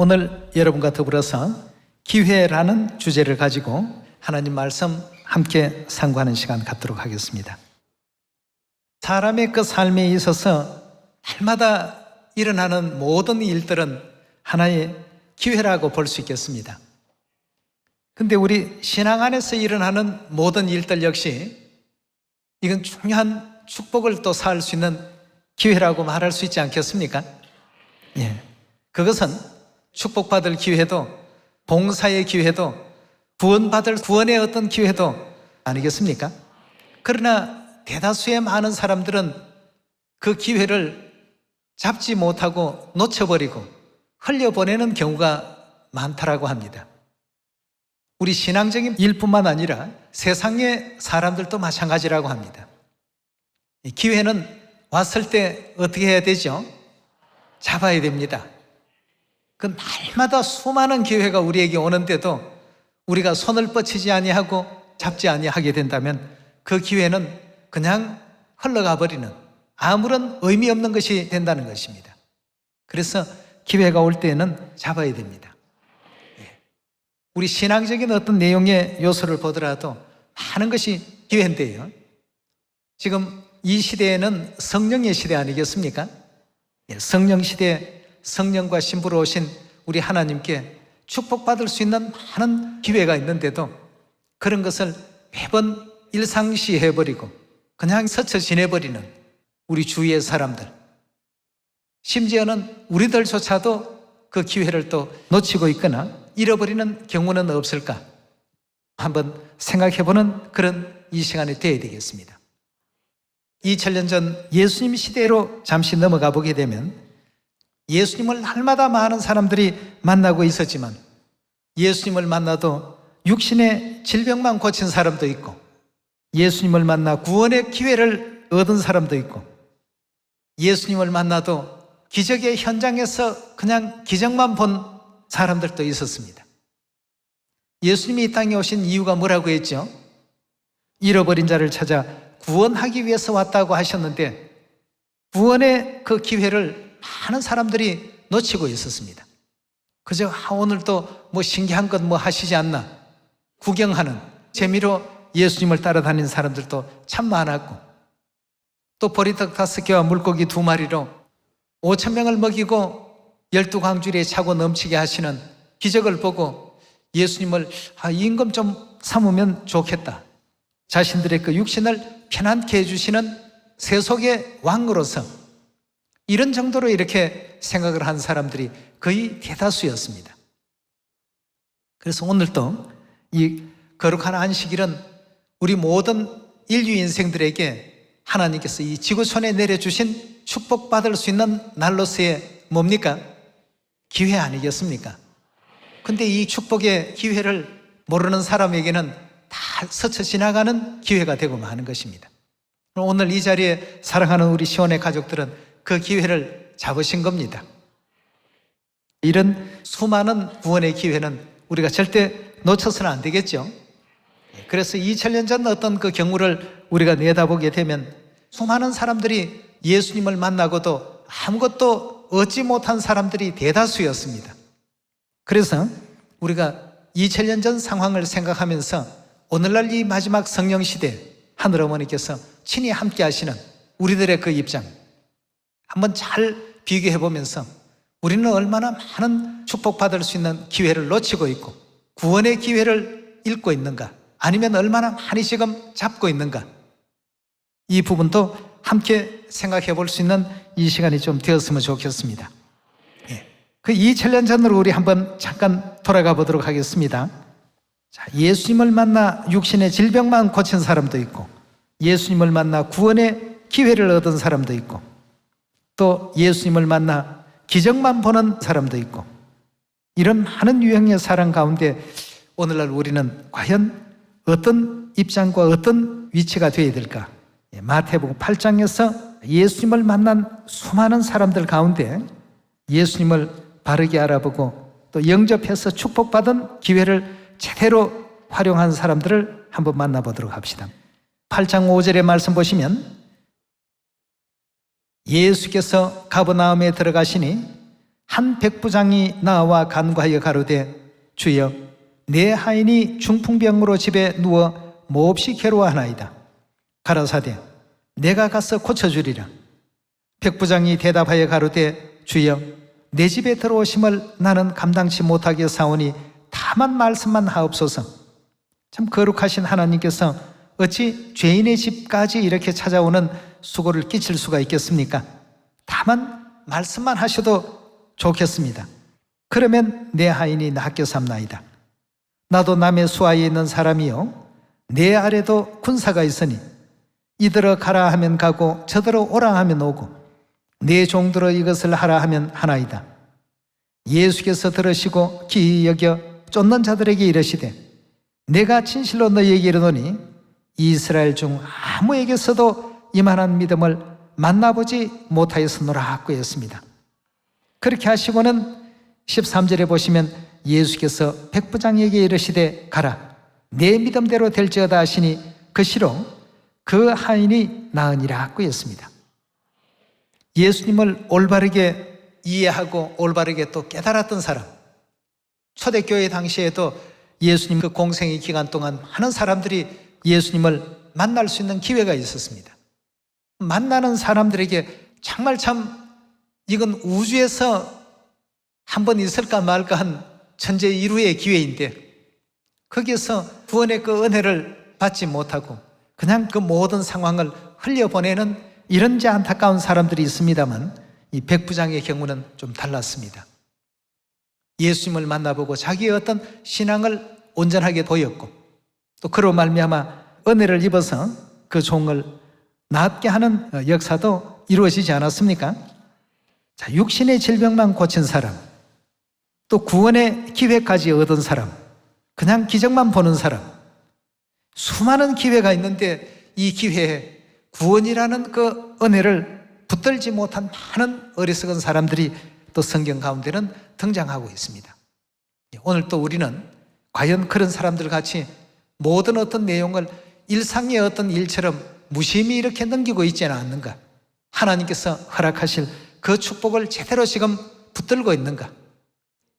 오늘 여러분과 더불어서 기회라는 주제를 가지고 하나님 말씀 함께 상고하는 시간 갖도록 하겠습니다. 사람의 그 삶에 있어서 날마다 일어나는 모든 일들은 하나의 기회라고 볼 수 있겠습니다. 근데 우리 신앙 안에서 일어나는 모든 일들 역시 이건 중요한 축복을 또 쌓을 수 있는 기회라고 말할 수 있지 않겠습니까? 예. 그것은 축복받을 기회도, 봉사의 기회도, 구원받을 구원의 어떤 기회도 아니겠습니까? 그러나 대다수의 많은 사람들은 그 기회를 잡지 못하고 놓쳐버리고 흘려보내는 경우가 많다라고 합니다. 우리 신앙적인 일뿐만 아니라 세상의 사람들도 마찬가지라고 합니다. 기회는 왔을 때 어떻게 해야 되죠? 잡아야 됩니다. 그 날마다 수많은 기회가 우리에게 오는데도 우리가 손을 뻗치지 아니하고 잡지 아니하게 된다면 그 기회는 그냥 흘러가 버리는 아무런 의미 없는 것이 된다는 것입니다. 그래서 기회가 올 때에는 잡아야 됩니다. 우리 신앙적인 어떤 내용의 요소를 보더라도 많은 것이 기회인데요. 지금 이 시대에는 성령의 시대 아니겠습니까? 성령 시대에 성령과 신부로 오신 우리 하나님께 축복받을 수 있는 많은 기회가 있는데도 그런 것을 매번 일상시해버리고 그냥 스쳐 지내버리는 우리 주위의 사람들, 심지어는 우리들조차도 그 기회를 또 놓치고 있거나 잃어버리는 경우는 없을까? 한번 생각해보는 그런 이 시간이 되어야 되겠습니다. 2000년 전 예수님 시대로 잠시 넘어가 보게 되면 예수님을 날마다 많은 사람들이 만나고 있었지만 예수님을 만나도 육신의 질병만 고친 사람도 있고 예수님을 만나 구원의 기회를 얻은 사람도 있고 예수님을 만나도 기적의 현장에서 그냥 기적만 본 사람들도 있었습니다. 예수님이 이 땅에 오신 이유가 뭐라고 했죠? 잃어버린 자를 찾아 구원하기 위해서 왔다고 하셨는데 구원의 그 기회를 많은 사람들이 놓치고 있었습니다. 그저 오늘 또 뭐 신기한 것 뭐 하시지 않나 구경하는 재미로 예수님을 따라다니는 사람들도 참 많았고 또 보리떡 5개와 물고기 2마리로 5,000명을 먹이고 12광주리에 차고 넘치게 하시는 기적을 보고 예수님을 임금 좀 삼으면 좋겠다. 자신들의 그 육신을 편안케 해주시는 세속의 왕으로서 이런 정도로 이렇게 생각을 한 사람들이 거의 대다수였습니다. 그래서 오늘도 이 거룩한 안식일은 우리 모든 인류 인생들에게 하나님께서 이 지구촌에 내려주신 축복받을 수 있는 날로서의 뭡니까? 기회 아니겠습니까? 근데 이 축복의 기회를 모르는 사람에게는 다 스쳐 지나가는 기회가 되고 마는 것입니다. 오늘 이 자리에 사랑하는 우리 시온의 가족들은 그 기회를 잡으신 겁니다. 이런 수많은 구원의 기회는 우리가 절대 놓쳐서는 안 되겠죠. 그래서 2000년 전 어떤 그 경우를 우리가 내다보게 되면 수많은 사람들이 예수님을 만나고도 아무것도 얻지 못한 사람들이 대다수였습니다. 그래서 우리가 2000년 전 상황을 생각하면서 오늘날 이 마지막 성령 시대 하늘 어머니께서 친히 함께 하시는 우리들의 그 입장 한번 잘 비교해 보면서 우리는 얼마나 많은 축복받을 수 있는 기회를 놓치고 있고 구원의 기회를 잃고 있는가, 아니면 얼마나 많이 지금 잡고 있는가, 이 부분도 함께 생각해 볼 수 있는 이 시간이 좀 되었으면 좋겠습니다. 그 2000년 전으로 우리 한번 잠깐 돌아가 보도록 하겠습니다. 자, 예수님을 만나 육신의 질병만 고친 사람도 있고 예수님을 만나 구원의 기회를 얻은 사람도 있고 또 예수님을 만나 기적만 보는 사람도 있고 이런 많은 유형의 사람 가운데 오늘날 우리는 과연 어떤 입장과 어떤 위치가 되어야 될까? 마태복음 8장에서 예수님을 만난 수많은 사람들 가운데 예수님을 바르게 알아보고 또 영접해서 축복받은 기회를 제대로 활용한 사람들을 한번 만나보도록 합시다. 8장 5절의 말씀 보시면 예수께서 가버나움에 들어가시니 한 백부장이 나와 간과하여 가로되 주여 내 하인이 중풍병으로 집에 누워 몹시 괴로워하나이다. 가라사대 내가 가서 고쳐주리라. 백부장이 대답하여 가로되 주여 내 집에 들어오심을 나는 감당치 못하겠사오니 다만 말씀만 하옵소서. 참 거룩하신 하나님께서 어찌 죄인의 집까지 이렇게 찾아오는 수고를 끼칠 수가 있겠습니까? 다만 말씀만 하셔도 좋겠습니다. 그러면 내 하인이 낫게 삼나이다. 나도 남의 수하에 있는 사람이요 내 아래도 군사가 있으니 이들어 가라 하면 가고 저들어 오라 하면 오고 내 종들어 이것을 하라 하면 하나이다. 예수께서 들으시고 기이 여겨 쫓는 자들에게 이르시되 내가 진실로 너희에게 이르노니 이스라엘 중 아무에게서도 이만한 믿음을 만나보지 못하였으노라 하고 했습니다. 그렇게 하시고는 13절에 보시면 예수께서 백부장에게 이르시되 가라 내 믿음대로 될지어다 하시니 그 시로 그 하인이 나으니라 하고 했습니다. 예수님을 올바르게 이해하고 올바르게 또 깨달았던 사람, 초대교회 당시에도 예수님 그 공생의 기간 동안 많은 사람들이 예수님을 만날 수 있는 기회가 있었습니다. 만나는 사람들에게 정말 참 이건 우주에서 한 번 있을까 말까 한 천재일우의 기회인데 거기에서 구원의 그 은혜를 받지 못하고 그냥 그 모든 상황을 흘려보내는 이런지 안타까운 사람들이 있습니다만 이 백부장의 경우는 좀 달랐습니다. 예수님을 만나보고 자기의 어떤 신앙을 온전하게 보였고 또 그로 말미암아 은혜를 입어서 그 종을 낫게 하는 역사도 이루어지지 않았습니까? 자, 육신의 질병만 고친 사람, 또 구원의 기회까지 얻은 사람, 그냥 기적만 보는 사람, 수많은 기회가 있는데 이 기회에 구원이라는 그 은혜를 붙들지 못한 많은 어리석은 사람들이 또 성경 가운데는 등장하고 있습니다. 오늘 또 우리는 과연 그런 사람들 같이 모든 어떤 내용을 일상의 어떤 일처럼 무심히 이렇게 넘기고 있지는 않는가? 하나님께서 허락하실 그 축복을 제대로 지금 붙들고 있는가?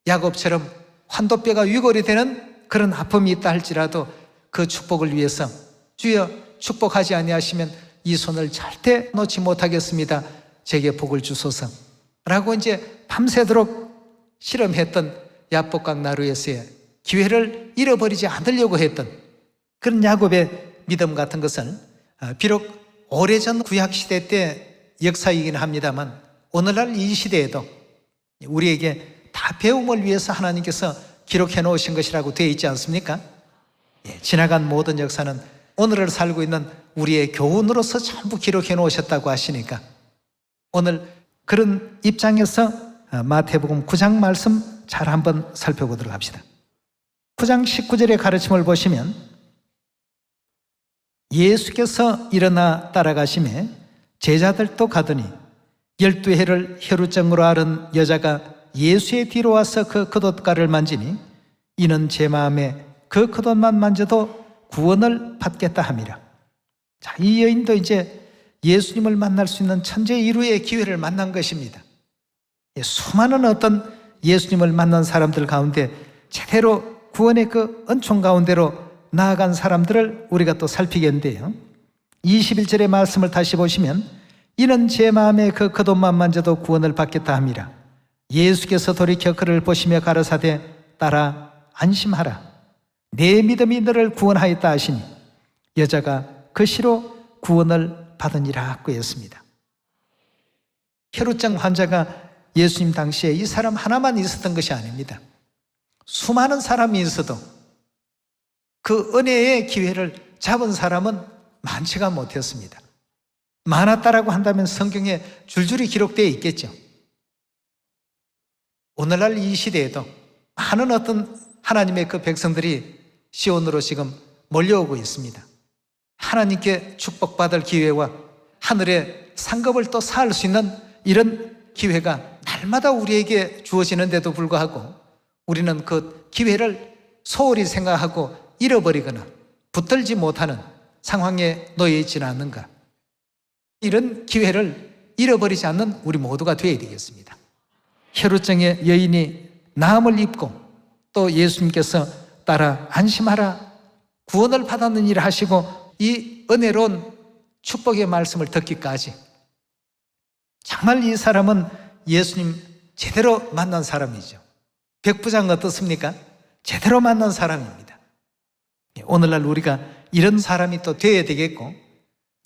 야곱처럼 환도뼈가 위골이 되는 그런 아픔이 있다 할지라도 그 축복을 위해서 주여 축복하지 아니하시면 이 손을 절대 놓지 못하겠습니다. 제게 복을 주소서 라고 이제 밤새도록 실험했던 야복강 나루에서의 기회를 잃어버리지 않으려고 했던 그런 야곱의 믿음 같은 것을 비록 오래전 구약시대 때 역사이긴 합니다만 오늘날 이 시대에도 우리에게 다 배움을 위해서 하나님께서 기록해 놓으신 것이라고 되어 있지 않습니까? 지나간 모든 역사는 오늘을 살고 있는 우리의 교훈으로서 전부 기록해 놓으셨다고 하시니까 오늘 그런 입장에서 마태복음 9장 말씀 잘 한번 살펴보도록 합시다. 9장 19절의 가르침을 보시면 예수께서 일어나 따라가심에 제자들도 가더니 12해를 혈루증으로 앓은 여자가 예수의 뒤로 와서 그 겉옷가를 만지니 이는 제 마음에 그 겉옷만 만져도 구원을 받겠다 함이라. 자, 이 여인도 이제 예수님을 만날 수 있는 천재일우의 기회를 만난 것입니다. 수많은 어떤 예수님을 만난 사람들 가운데 제대로 구원의 그 은총 가운데로 나아간 사람들을 우리가 또 살피겠는데요. 21절의 말씀을 다시 보시면 이는 제 마음에 그 겉옷만 만져도 구원을 받겠다 함이라. 예수께서 돌이켜 그를 보시며 가라사대 따라 안심하라. 내 믿음이 너를 구원하였다 하시니 여자가 그 시로 구원을 받으니라 하고 했습니다. 혈루증 환자가 예수님 당시에 이 사람 하나만 있었던 것이 아닙니다. 수많은 사람이 있어도 그 은혜의 기회를 잡은 사람은 많지가 못했습니다. 많았다라고 한다면 성경에 줄줄이 기록되어 있겠죠. 오늘날 이 시대에도 많은 어떤 하나님의 그 백성들이 시온으로 지금 몰려오고 있습니다. 하나님께 축복받을 기회와 하늘의 상급을 또 쌓을 수 있는 이런 기회가 날마다 우리에게 주어지는데도 불구하고 우리는 그 기회를 소홀히 생각하고 잃어버리거나 붙들지 못하는 상황에 놓여 있지는 않는가? 이런 기회를 잃어버리지 않는 우리 모두가 되어야 되겠습니다. 혈루증의 여인이 나음을 입고 또 예수님께서 따라 안심하라 구원을 받았는 일을 하시고 이 은혜로운 축복의 말씀을 듣기까지 정말 이 사람은 예수님 제대로 만난 사람이죠. 백부장 어떻습니까? 제대로 만난 사람입니다. 오늘날 우리가 이런 사람이 또 되어야 되겠고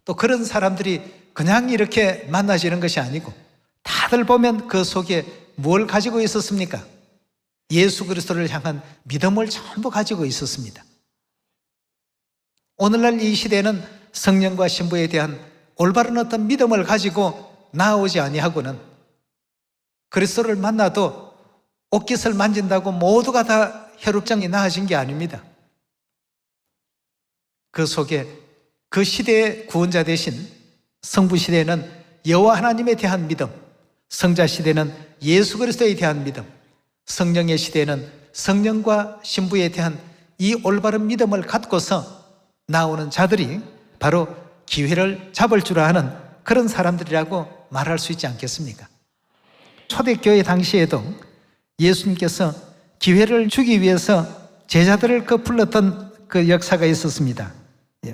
또 그런 사람들이 그냥 이렇게 만나지는 것이 아니고 다들 보면 그 속에 뭘 가지고 있었습니까? 예수 그리스도를 향한 믿음을 전부 가지고 있었습니다. 오늘날 이 시대는 성령과 신부에 대한 올바른 어떤 믿음을 가지고 나아오지 아니하고는 그리스도를 만나도 옷깃을 만진다고 모두가 다 혈루증이 나아진 게 아닙니다. 그 속에 그 시대의 구원자 대신 성부 시대에는 여호와 하나님에 대한 믿음, 성자 시대는 예수 그리스도에 대한 믿음, 성령의 시대에는 성령과 신부에 대한 이 올바른 믿음을 갖고서 나오는 자들이 바로 기회를 잡을 줄 아는 그런 사람들이라고 말할 수 있지 않겠습니까? 초대교회 당시에도 예수님께서 기회를 주기 위해서 제자들을 불렀던 그 역사가 있었습니다.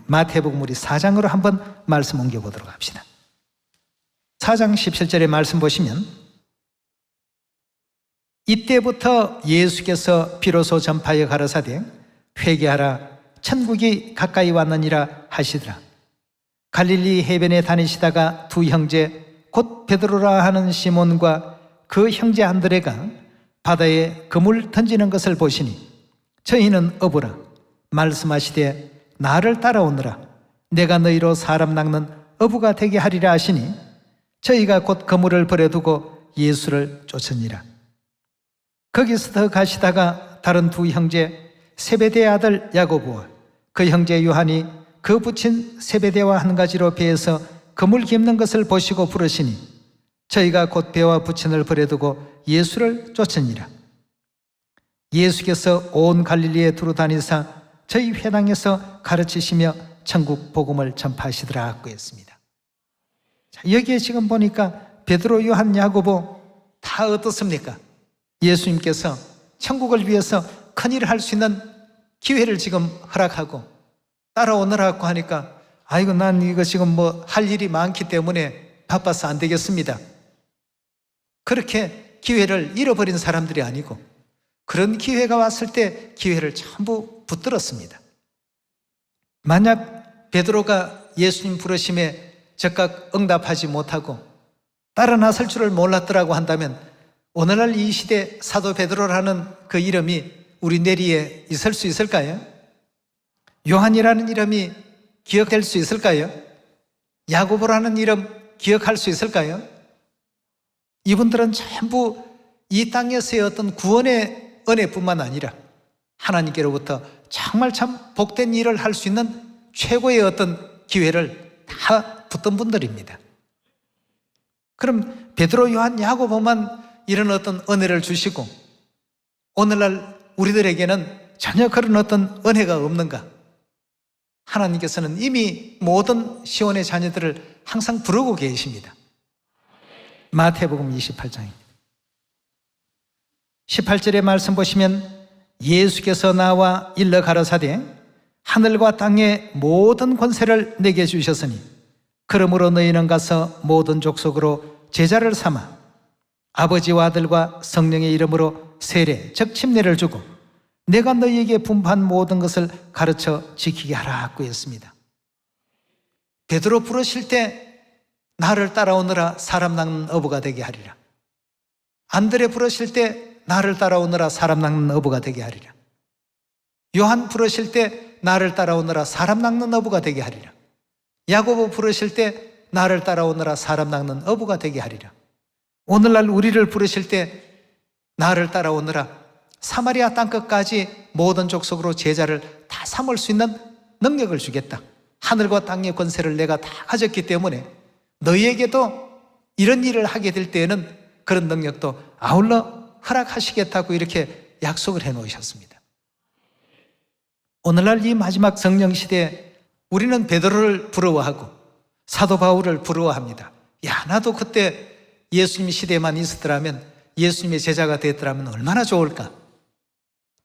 마태복음 우리 4장으로 한번 말씀 옮겨보도록 합시다. 4장 17절의 말씀 보시면 이때부터 예수께서 비로소 전파하여 가라사대 회개하라 천국이 가까이 왔느니라 하시더라. 갈릴리 해변에 다니시다가 두 형제 곧 베드로라 하는 시몬과 그 형제 안드레가 바다에 그물 던지는 것을 보시니 저희는 어부라 말씀하시되 나를 따라오너라 내가 너희로 사람 낚는 어부가 되게 하리라 하시니 저희가 곧 그물을 버려두고 예수를 쫓으니라. 거기서 더 가시다가 다른 두 형제 세베대의 아들 야고보와 그 형제 요한이 그 붙인 세베대와 한 가지로 배에서 그물 깁는 것을 보시고 부르시니 저희가 곧 배와 부친을 버려두고 예수를 쫓으니라. 예수께서 온 갈릴리에 두루 다니사 저희 회당에서 가르치시며 천국 복음을 전파하시더라 하고 했습니다. 자, 여기에 지금 보니까 베드로, 요한, 야고보 다 어떻습니까? 예수님께서 천국을 위해서 큰일을 할 수 있는 기회를 지금 허락하고 따라오느라고 하니까 아이고 난 이거 지금 뭐 할 일이 많기 때문에 바빠서 안 되겠습니다. 그렇게 기회를 잃어버린 사람들이 아니고 그런 기회가 왔을 때 기회를 전부 붙들었습니다. 만약 베드로가 예수님 부르심에 즉각 응답하지 못하고 따라 나설 줄을 몰랐더라고 한다면 오늘날 이 시대 사도 베드로라는 그 이름이 우리 뇌리에 있을 수 있을까요? 요한이라는 이름이 기억될 수 있을까요? 야고보라는 이름 기억할 수 있을까요? 이분들은 전부 이 땅에서의 어떤 구원의 은혜뿐만 아니라 하나님께로부터 정말 참 복된 일을 할 수 있는 최고의 어떤 기회를 다 붙던 분들입니다. 그럼 베드로, 요한, 야고보만 이런 어떤 은혜를 주시고 오늘날 우리들에게는 전혀 그런 어떤 은혜가 없는가? 하나님께서는 이미 모든 시온의 자녀들을 항상 부르고 계십니다. 마태복음 28장입니다. 18절의 말씀 보시면 예수께서 나와 일러 가라사대 하늘과 땅의 모든 권세를 내게 주셨으니 그러므로 너희는 가서 모든 족속으로 제자를 삼아 아버지와 아들과 성령의 이름으로 세례 즉 침례를 주고 내가 너희에게 분부한 모든 것을 가르쳐 지키게 하라 하고 했습니다. 베드로 부르실 때 나를 따라오느라 사람 낚는 어부가 되게 하리라. 안드레 부르실 때 나를 따라오느라 사람 낚는 어부가 되게 하리라. 요한 부르실 때 나를 따라오느라 사람 낚는 어부가 되게 하리라. 야고보 부르실 때 나를 따라오느라 사람 낚는 어부가 되게 하리라. 오늘날 우리를 부르실 때 나를 따라오느라 사마리아 땅끝까지 모든 족속으로 제자를 다 삼을 수 있는 능력을 주겠다. 하늘과 땅의 권세를 내가 다 가졌기 때문에 너희에게도 이런 일을 하게 될 때에는 그런 능력도 아울러 허락하시겠다고 이렇게 약속을 해놓으셨습니다. 오늘날 이 마지막 성령 시대에 우리는 베드로를 부러워하고 사도 바울을 부러워합니다. 야, 나도 그때 예수님 시대에만 있었더라면 예수님의 제자가 되었더라면 얼마나 좋을까?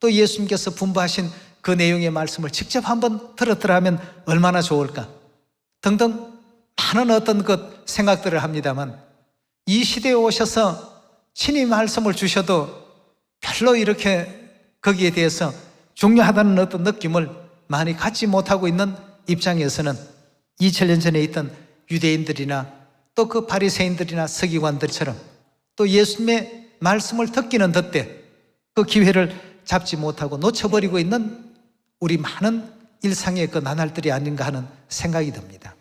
또 예수님께서 분부하신 그 내용의 말씀을 직접 한번 들었더라면 얼마나 좋을까? 등등 많은 어떤 것 생각들을 합니다만 이 시대에 오셔서 친히 말씀을 주셔도 별로 이렇게 거기에 대해서 중요하다는 어떤 느낌을 많이 갖지 못하고 있는 입장에서는 2000년 전에 있던 유대인들이나 또 그 바리새인들이나 서기관들처럼 또 예수님의 말씀을 듣기는 듣되 그 기회를 잡지 못하고 놓쳐버리고 있는 우리 많은 일상의 그 나날들이 아닌가 하는 생각이 듭니다.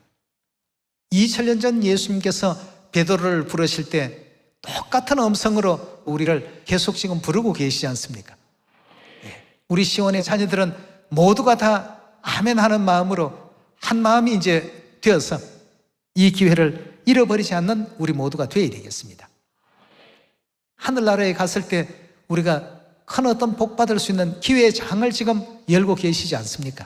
2000년 전 예수님께서 베드로를 부르실 때 똑같은 음성으로 우리를 계속 지금 부르고 계시지 않습니까? 우리 시온의 자녀들은 모두가 다 아멘 하는 마음으로 한 마음이 이제 되어서 이 기회를 잃어버리지 않는 우리 모두가 되어야 되겠습니다. 하늘나라에 갔을 때 우리가 큰 어떤 복 받을 수 있는 기회의 장을 지금 열고 계시지 않습니까?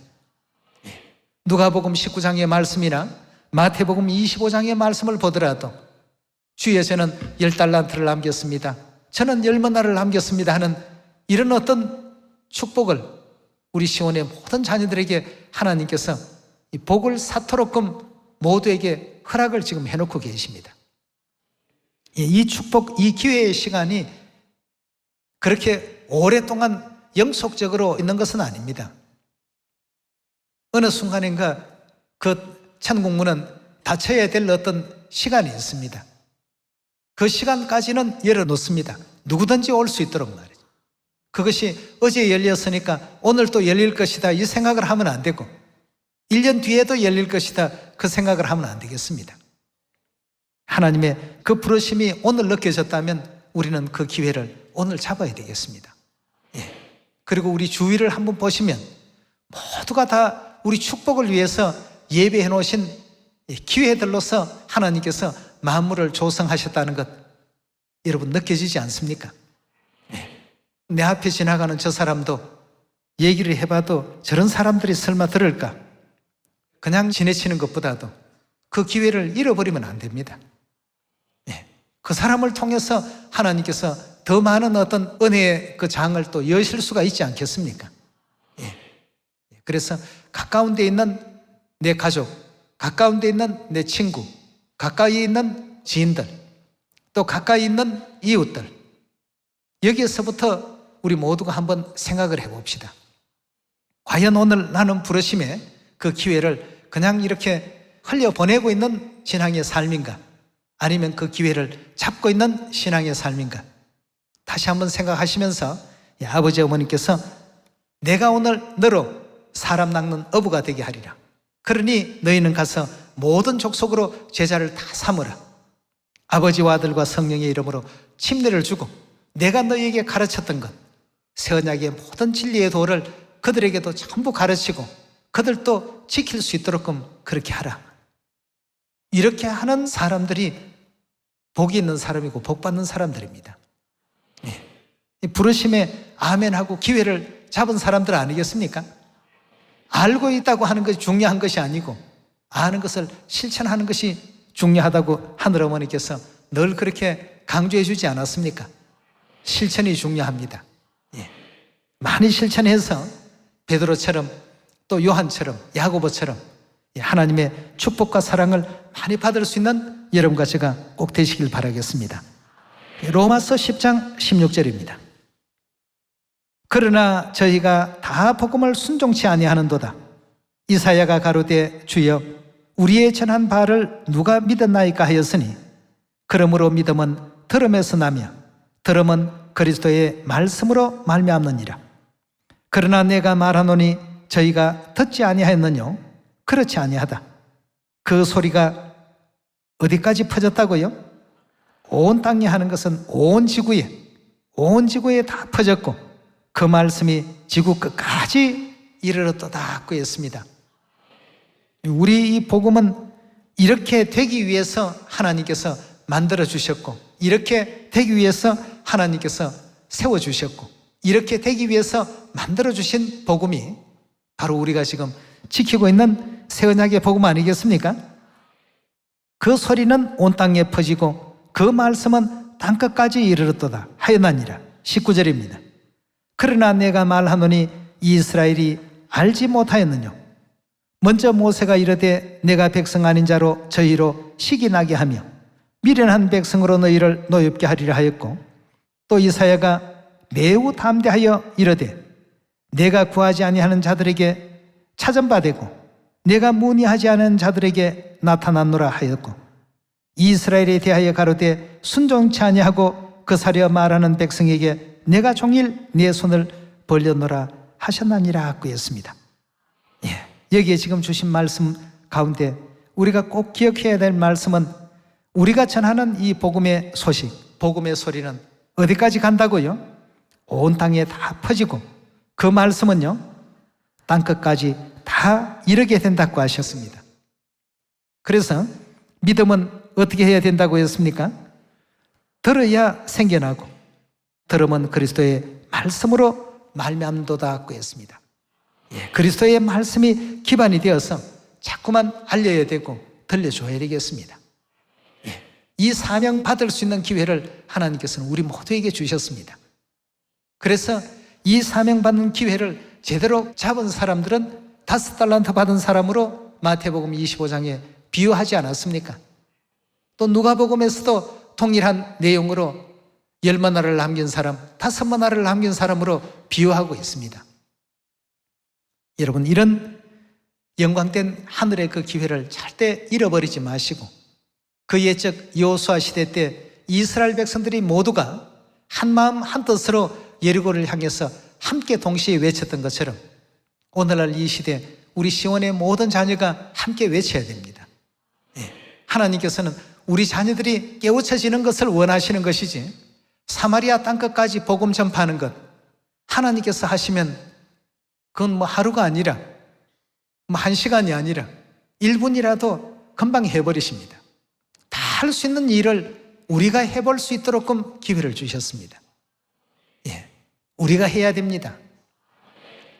누가복음 19장의 말씀이나 마태복음 25장의 말씀을 보더라도 주의 저는 10달란트를 남겼습니다, 저는 10머나를 남겼습니다 하는 이런 어떤 축복을 우리 시온의 모든 자녀들에게 하나님께서 이 복을 사토록금 모두에게 허락을 지금 해놓고 계십니다. 이 축복, 이 기회의 시간이 그렇게 오랫동안 영속적으로 있는 것은 아닙니다. 어느 순간인가 그 천국문은 닫혀야 될 어떤 시간이 있습니다. 그 시간까지는 열어놓습니다. 누구든지 올 수 있도록 말이죠. 그것이 어제 열렸으니까 오늘 또 열릴 것이다 이 생각을 하면 안 되고 1년 뒤에도 열릴 것이다 그 생각을 하면 안 되겠습니다. 하나님의 그 부르심이 오늘 느껴졌다면 우리는 그 기회를 오늘 잡아야 되겠습니다. 그리고 우리 주위를 한번 보시면 모두가 다 우리 축복을 위해서 예배해 놓으신 기회들로서 하나님께서 만물을 조성하셨다는 것 여러분 느껴지지 않습니까? 내 앞에 지나가는 저 사람도 얘기를 해봐도 저런 사람들이 설마 들을까? 그냥 지내치는 것보다도 그 기회를 잃어버리면 안 됩니다. 그 사람을 통해서 하나님께서 더 많은 어떤 은혜의 그 장을 또 여실 수가 있지 않겠습니까? 그래서 가까운 데 있는 내 가족, 가까운 데 있는 내 친구, 가까이 있는 지인들, 또 가까이 있는 이웃들, 여기에서부터 우리 모두가 한번 생각을 해봅시다. 과연 오늘 나는 부르심에 그 기회를 그냥 이렇게 흘려보내고 있는 신앙의 삶인가? 아니면 그 기회를 잡고 있는 신앙의 삶인가? 다시 한번 생각하시면서 아버지 어머니께서 내가 오늘 너로 사람 낚는 어부가 되게 하리라. 그러니 너희는 가서 모든 족속으로 제자를 다 삼으라. 아버지와 아들과 성령의 이름으로 침례를 주고 내가 너희에게 가르쳤던 것, 새 언약의 모든 진리의 도를 그들에게도 전부 가르치고 그들도 지킬 수 있도록끔 그렇게 하라. 이렇게 하는 사람들이 복이 있는 사람이고 복 받는 사람들입니다. 이 부르심에 아멘하고 기회를 잡은 사람들 아니겠습니까? 알고 있다고 하는 것이 중요한 것이 아니고 아는 것을 실천하는 것이 중요하다고 하늘어머니께서 늘 그렇게 강조해 주지 않았습니까? 실천이 중요합니다. 많이 실천해서 베드로처럼 또 요한처럼 야고보처럼 하나님의 축복과 사랑을 많이 받을 수 있는 여러분과 제가 꼭 되시길 바라겠습니다. 로마서 10장 16절입니다. 그러나 저희가 다 복음을 순종치 아니하는도다. 이사야가 가로되 주여 우리의 전한 바를 누가 믿었나이까 하였으니 그러므로 믿음은 들음에서 나며 들음은 그리스도의 말씀으로 말미암느니라. 그러나 내가 말하노니 저희가 듣지 아니하였느뇨? 그렇지 아니하다. 그 소리가 어디까지 퍼졌다고요? 온 땅에 하는 것은 온 지구에 다 퍼졌고 그 말씀이 지구 끝까지 이르렀도다 고 했습니다. 우리 이 복음은 이렇게 되기 위해서 하나님께서 만들어 주셨고 이렇게 되기 위해서 하나님께서 세워 주셨고 이렇게 되기 위해서 만들어 주신 복음이 바로 우리가 지금 지키고 있는 새 언약의 복음 아니겠습니까? 그 소리는 온 땅에 퍼지고 그 말씀은 땅끝까지 이르렀도다. 하였나니라. 19절입니다. 그러나 내가 말하노니 이스라엘이 알지 못하였느뇨. 먼저 모세가 이르되 내가 백성 아닌 자로 저희로 시기 나게 하며 미련한 백성으로 너희를 노엽게 하리라 하였고, 또 이사야가 매우 담대하여 이르되 내가 구하지 아니하는 자들에게 찾음받고 내가 문의하지 않은 자들에게 나타났노라 하였고, 이스라엘에 대하여 가로되 순종치 아니하고 그 사려 말하는 백성에게 내가 종일 내 손을 벌렸노라 하셨나니라 하였습니다. 여기에 지금 주신 말씀 가운데 우리가 꼭 기억해야 될 말씀은, 우리가 전하는 이 복음의 소식, 복음의 소리는 어디까지 간다고요? 온 땅에 다 퍼지고 그 말씀은요 땅끝까지 다 이르게 된다고 하셨습니다. 그래서 믿음은 어떻게 해야 된다고 했습니까? 들어야 생겨나고 들으면 그리스도의 말씀으로 말미암도다 하고 했습니다. 그리스도의 말씀이 기반이 되어서 자꾸만 알려야 되고 들려줘야 되겠습니다. 이 사명 받을 수 있는 기회를 하나님께서는 우리 모두에게 주셨습니다. 그래서 이 사명 받는 기회를 제대로 잡은 사람들은 5달란트 받은 사람으로 마태복음 25장에 비유하지 않았습니까? 또 누가복음에서도 동일한 내용으로 10만나를 남긴 사람, 5만나를 남긴 사람으로 비유하고 있습니다. 여러분, 이런 영광된 하늘의 그 기회를 절대 잃어버리지 마시고, 그 옛적 여호수아 시대 때 이스라엘 백성들이 모두가 한 마음 한 뜻으로 여리고를 향해서 함께 동시에 외쳤던 것처럼 오늘날 이 시대 우리 시온의 모든 자녀가 함께 외쳐야 됩니다. 하나님께서는 우리 자녀들이 깨우쳐지는 것을 원하시는 것이지, 사마리아 땅끝까지 복음 전파하는 것 하나님께서 하시면 그건 하루가 아니라 1시간이 아니라 1분이라도 금방 해버리십니다. 다 할 수 있는 일을 우리가 해볼 수 있도록 기회를 주셨습니다. 우리가 해야 됩니다.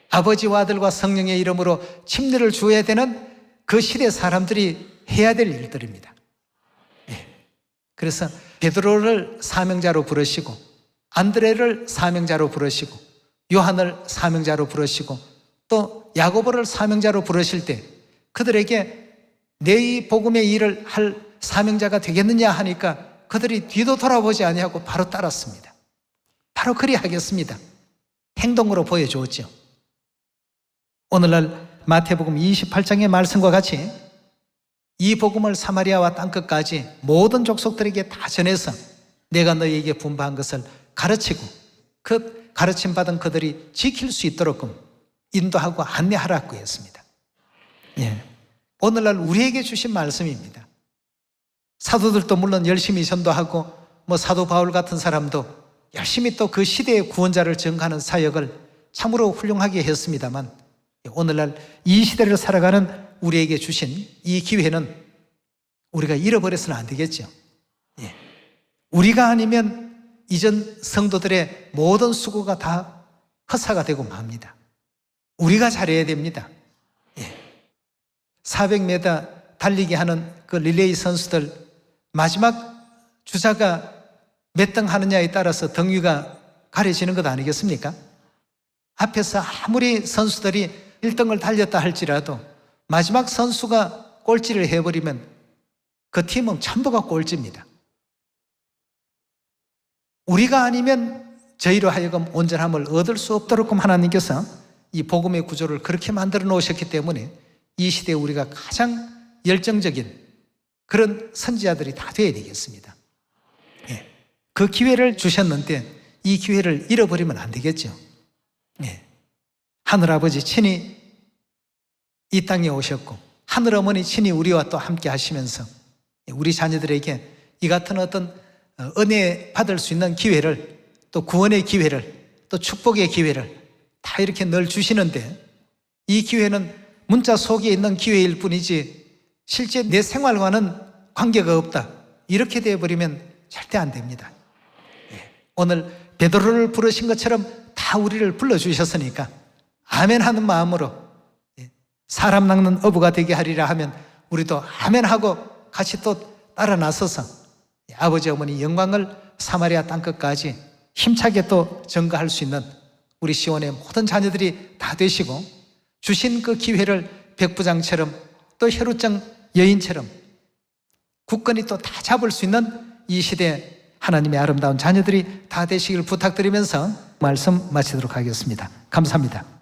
아버지와 아들과 성령의 이름으로 침례를 주어야 되는 그 시대 사람들이 해야 될 일들입니다. 그래서 베드로를 사명자로 부르시고, 안드레를 사명자로 부르시고, 요한을 사명자로 부르시고, 또 야고보를 사명자로 부르실 때 그들에게 내 이 복음의 일을 할 사명자가 되겠느냐 하니까 그들이 뒤도 돌아보지 아니하고 바로 따랐습니다. 바로 그리하겠습니다. 행동으로 보여주었죠. 오늘날 마태복음 28장의 말씀과 같이 이 복음을 사마리아와 땅끝까지 모든 족속들에게 다 전해서 내가 너희에게 분부한 것을 가르치고 그 가르침 받은 그들이 지킬 수 있도록 인도하고 안내하라고 했습니다. 오늘날 우리에게 주신 말씀입니다. 사도들도 물론 열심히 전도하고 사도 바울 같은 사람도 열심히 또 그 시대의 구원자를 증거하는 사역을 참으로 훌륭하게 했습니다만, 오늘날 이 시대를 살아가는 우리에게 주신 이 기회는 우리가 잃어버려서는 안 되겠죠. 우리가 아니면 이전 성도들의 모든 수고가 다 헛사가 되고 맙니다. 우리가 잘해야 됩니다. 400m 달리기 하는 그 릴레이 선수들 마지막 주자가 몇 등 하느냐에 따라서 등위가 가려지는 것 아니겠습니까? 앞에서 아무리 선수들이 1등을 달렸다 할지라도 마지막 선수가 꼴찌를 해버리면 그 팀은 전부가 꼴찌입니다. 우리가 아니면 저희로 하여금 온전함을 얻을 수 없도록 하나님께서 이 복음의 구조를 그렇게 만들어 놓으셨기 때문에 이 시대에 우리가 가장 열정적인 그런 선지자들이 다 되어야 되겠습니다. 그 기회를 주셨는데 이 기회를 잃어버리면 안 되겠죠. 하늘아버지 친히 이 땅에 오셨고 하늘어머니 친히 우리와 또 함께 하시면서 우리 자녀들에게 이 같은 어떤 은혜 받을 수 있는 기회를, 또 구원의 기회를, 또 축복의 기회를 다 이렇게 늘 주시는데, 이 기회는 문자 속에 있는 기회일 뿐이지 실제 내 생활과는 관계가 없다, 이렇게 되어버리면 절대 안 됩니다. 오늘 베드로를 부르신 것처럼 다 우리를 불러주셨으니까 아멘 하는 마음으로 사람 낚는 어부가 되게 하리라 하면 우리도 아멘 하고 같이 또 따라 나서서 아버지 어머니 영광을 사마리아 땅끝까지 힘차게 또 증거할 수 있는 우리 시온의 모든 자녀들이 다 되시고 주신 그 기회를 백부장처럼 또 혈루증 여인처럼 굳건히 또 다 잡을 수 있는 이 시대 하나님의 아름다운 자녀들이 다 되시길 부탁드리면서 말씀 마치도록 하겠습니다. 감사합니다.